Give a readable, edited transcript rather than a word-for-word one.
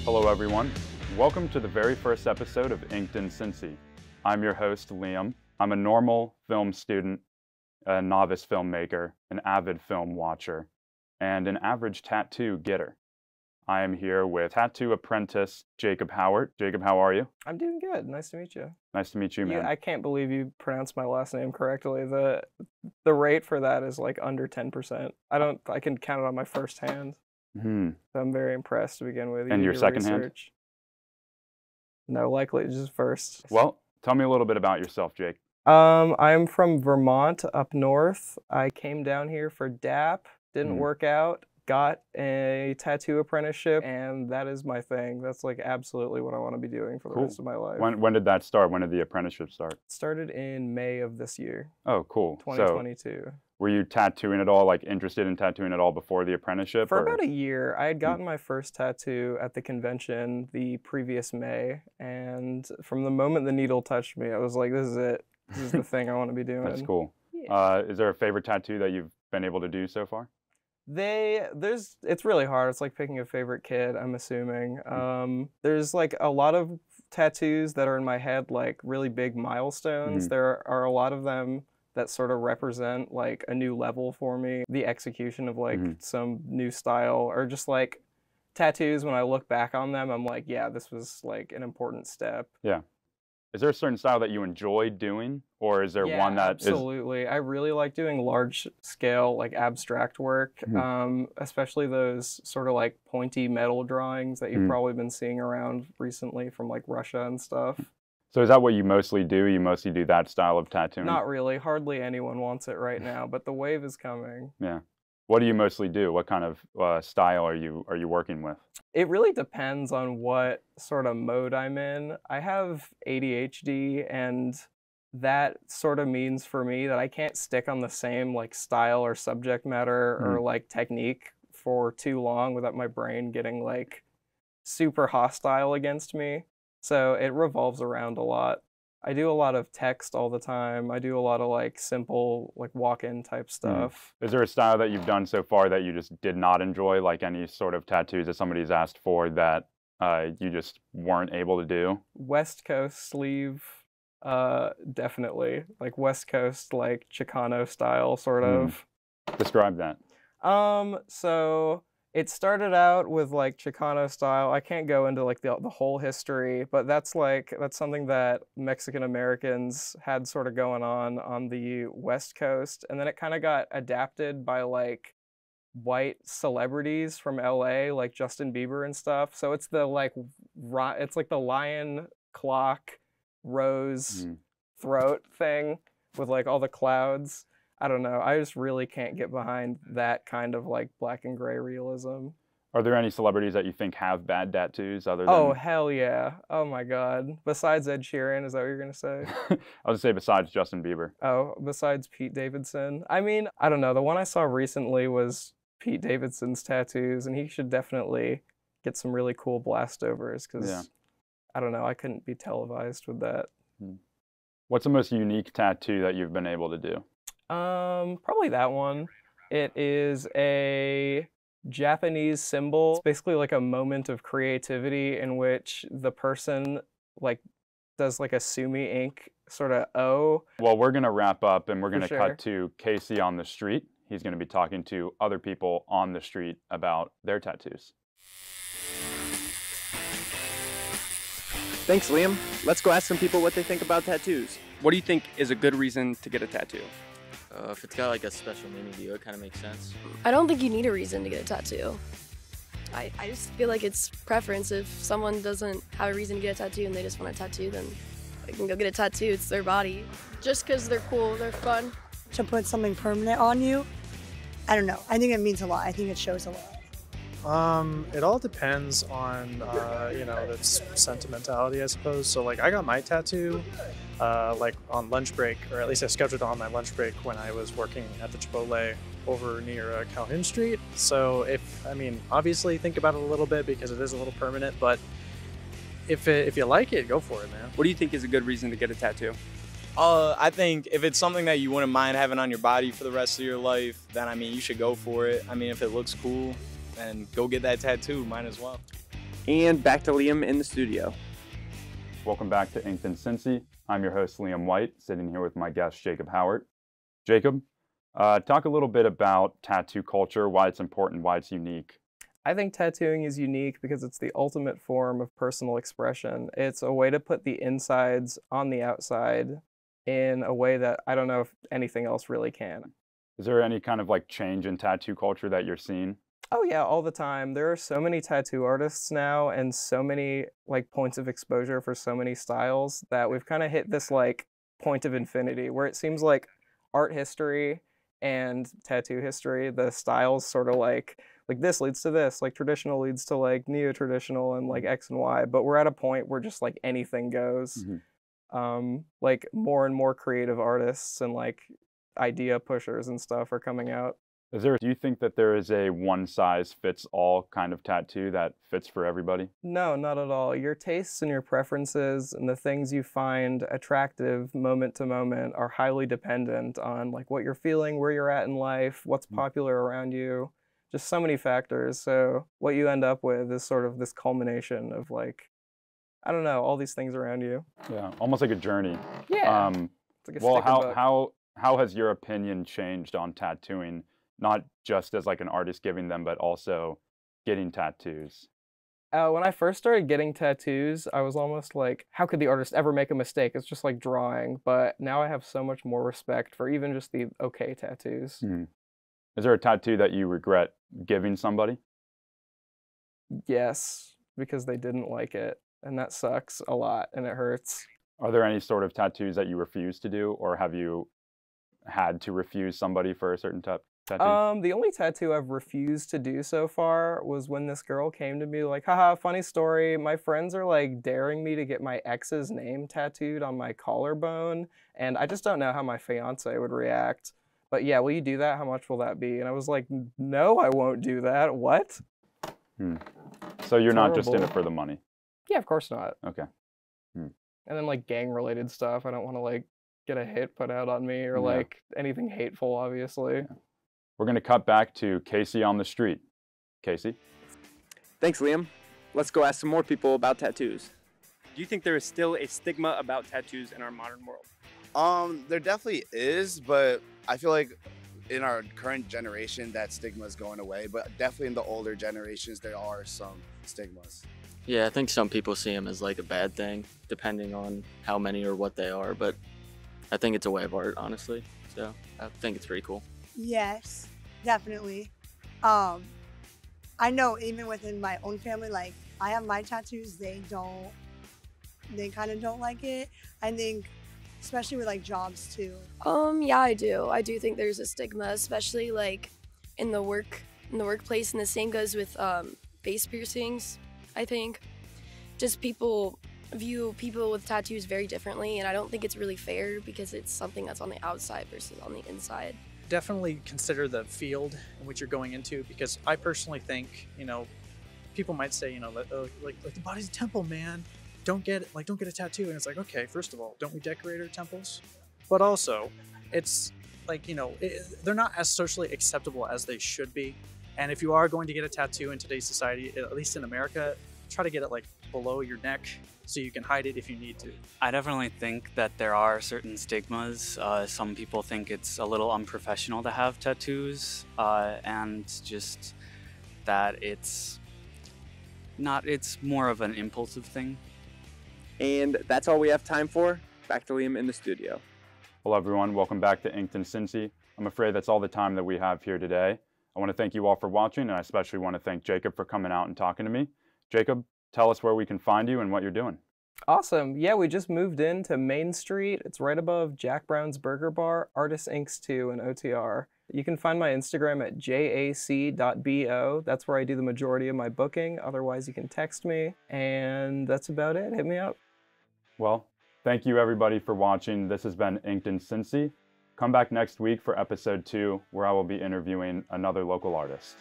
Hello everyone, welcome to the very first episode of Inked in Cincy. I'm your host, Liam. I'm a normal film student, a novice filmmaker, an avid film watcher, and an average tattoo getter. I am here with tattoo apprentice Jacob Howard. Jacob, how are you? I'm doing good. Nice to meet you. Nice to meet you, man. I can't believe you pronounced my last name correctly. The rate for that is like under 10%. I can count it on my first hand. So I'm very impressed to begin with. And your second hand? No, likely just first. Well, tell me a little bit about yourself, Jake. I'm from Vermont, up north. I came down here for DAP, didn't work out, got a tattoo apprenticeship, and that is my thing. That's like absolutely what I want to be doing for the rest of my life. When did that start? When did the apprenticeship start? It started in May of this year. Oh, cool. 2022. So, were you tattooing at all, like interested in tattooing at all before the apprenticeship? For about a year. I had gotten my first tattoo at the convention the previous May, and from the moment the needle touched me, I was like, this is it. This is the thing I want to be doing. That's cool. Yeah. Is there a favorite tattoo that you've been able to do so far? It's really hard. It's like picking a favorite kid, I'm assuming. There's like a lot of tattoos that are in my head, like really big milestones. There are a lot of them that sort of represent like a new level for me. The execution of like some new style, or just like tattoos, when I look back on them, I'm like, yeah, this was like an important step. Yeah. Is there a certain style that you enjoy doing, or is there one that absolutely. I really like doing large scale, like abstract work, especially those sort of like pointy metal drawings that you've probably been seeing around recently from like Russia and stuff. So is that what you mostly do? You mostly do that style of tattooing? Not really. Hardly anyone wants it right now, but the wave is coming. Yeah. What do you mostly do? What kind of style are you working with? It really depends on what sort of mode I'm in. I have ADHD, and that sort of means for me that I can't stick on the same like style or subject matter or like technique for too long without my brain getting like super hostile against me. So it revolves around a lot. I do a lot of text all the time. I do a lot of like simple like walk-in type stuff. Is there a style that you've done so far that you just did not enjoy, like any sort of tattoos that somebody's asked for that you just weren't able to do? West Coast sleeve, definitely. Like West Coast, like Chicano style, sort of. Describe that. So it started out with like Chicano style. I can't go into like the whole history, but that's something that Mexican Americans had sort of going on the West Coast, and then it kind of got adapted by like white celebrities from LA, like Justin Bieber and stuff. So it's the like it's like the lion clock rose throat thing with like all the clouds. I don't know. I just really can't get behind that kind of like black and gray realism. Are there any celebrities that you think have bad tattoos other than... Oh, hell yeah. Oh my God. Besides Ed Sheeran, is that what you're going to say? I was going to say besides Justin Bieber. Oh, besides Pete Davidson. I mean, I don't know. The one I saw recently was Pete Davidson's tattoos, and he should definitely get some really cool blastovers because, I don't know, I couldn't be televised with that. What's the most unique tattoo that you've been able to do? Probably that one. It is a Japanese symbol. It's basically like a moment of creativity in which the person like does like a sumi ink sort of O. Well, we're going to wrap up and we're going to cut to Casey on the street. He's going to be talking to other people on the street about their tattoos. Thanks, Liam. Let's go ask some people what they think about tattoos. What do you think is a good reason to get a tattoo? If it's got like a special meaning to you, it kind of makes sense. I don't think you need a reason to get a tattoo. I just feel like it's preference. If someone doesn't have a reason to get a tattoo and they just want a tattoo, then they can go get a tattoo. It's their body. Just because they're cool, they're fun. To put something permanent on you, I don't know. I think it means a lot. I think it shows a lot. It all depends on, the sentimentality, I suppose. So, like, I got my tattoo, like, on lunch break, or at least I scheduled it on my lunch break when I was working at the Chipotle over near Calhoun Street. So, obviously think about it a little bit because it is a little permanent, but if you like it, go for it, man. What do you think is a good reason to get a tattoo? I think if it's something that you wouldn't mind having on your body for the rest of your life, then, you should go for it. If it looks cool, then go get that tattoo, might as well. And back to Liam in the studio. Welcome back to Inked in Cincy. I'm your host, Liam White, sitting here with my guest, Jacob Howard. Jacob, talk a little bit about tattoo culture, why it's important, why it's unique. I think tattooing is unique because it's the ultimate form of personal expression. It's a way to put the insides on the outside in a way that I don't know if anything else really can. Is there any kind of like change in tattoo culture that you're seeing? Oh yeah, all the time. There are so many tattoo artists now and so many like points of exposure for so many styles that we've kind of hit this like point of infinity where it seems like art history and tattoo history, the styles sort of like this leads to this, like traditional leads to like neo-traditional and like X and Y, but we're at a point where just like anything goes. Like more and more creative artists and like idea pushers and stuff are coming out. Do you think that there is a one-size-fits-all kind of tattoo that fits for everybody? No, not at all. Your tastes and your preferences and the things you find attractive moment to moment are highly dependent on like what you're feeling, where you're at in life, what's popular around you, just so many factors. So what you end up with is sort of this culmination of like, I don't know, all these things around you. Yeah, almost like a journey. Yeah. It's like a well, sticker book. how has your opinion changed on tattooing? Not just as like an artist giving them, but also getting tattoos? When I first started getting tattoos, I was almost like, how could the artist ever make a mistake? It's just like drawing. But now I have so much more respect for even just the okay tattoos. Is there a tattoo that you regret giving somebody? Yes, because they didn't like it. And that sucks a lot and it hurts. Are there any sort of tattoos that you refuse to do, or have you had to refuse somebody for a certain tattoo? The only tattoo I've refused to do so far was when this girl came to me like, haha, funny story. My friends are like daring me to get my ex's name tattooed on my collarbone. And I just don't know how my fiance would react. But yeah, will you do that? How much will that be? And I was like, no, I won't do that. What? So you're not just in it for the money? Yeah, of course not. Okay. And then like gang related stuff. I don't want to like get a hit put out on me or like anything hateful, obviously. We're going to cut back to Casey on the street. Casey? Thanks, Liam. Let's go ask some more people about tattoos. Do you think there is still a stigma about tattoos in our modern world? There definitely is, but I feel like in our current generation, that stigma is going away. But definitely in the older generations, there are some stigmas. Yeah, I think some people see them as like a bad thing, depending on how many or what they are. But I think it's a way of art, honestly. So I think it's pretty cool. Yes, definitely. I know even within my own family, like I have my tattoos, they kind of don't like it. I think, especially with like jobs too. Yeah, I do. I do think there's a stigma, especially like in the workplace, and the same goes with face piercings. I think just people view people with tattoos very differently, and I don't think it's really fair because it's something that's on the outside versus on the inside. Definitely consider the field in which you're going into, because I personally think, people might say, like the body's a temple, man. Don't get a tattoo. And it's like, okay, first of all, don't we decorate our temples? But also, it's like, they're not as socially acceptable as they should be. And if you are going to get a tattoo in today's society, at least in America, try to get it like below your neck so you can hide it if you need to. I definitely think that there are certain stigmas. Some people think it's a little unprofessional to have tattoos, and just that it's more of an impulsive thing. And that's all we have time for. Back to Liam in the studio. Hello everyone, welcome back to Inked in Cincy. I'm afraid that's all the time that we have here today. I want to thank you all for watching, and I especially want to thank Jacob for coming out and talking to me. Jacob, tell us where we can find you and what you're doing. Awesome. Yeah, we just moved into Main Street. It's right above Jack Brown's Burger Bar, Artist Inks 2 and OTR. You can find my Instagram at jac.bo. That's where I do the majority of my booking. Otherwise, you can text me, and that's about it. Hit me up. Well, thank you everybody for watching. This has been Inked in Cincy. Come back next week for episode 2, where I will be interviewing another local artist.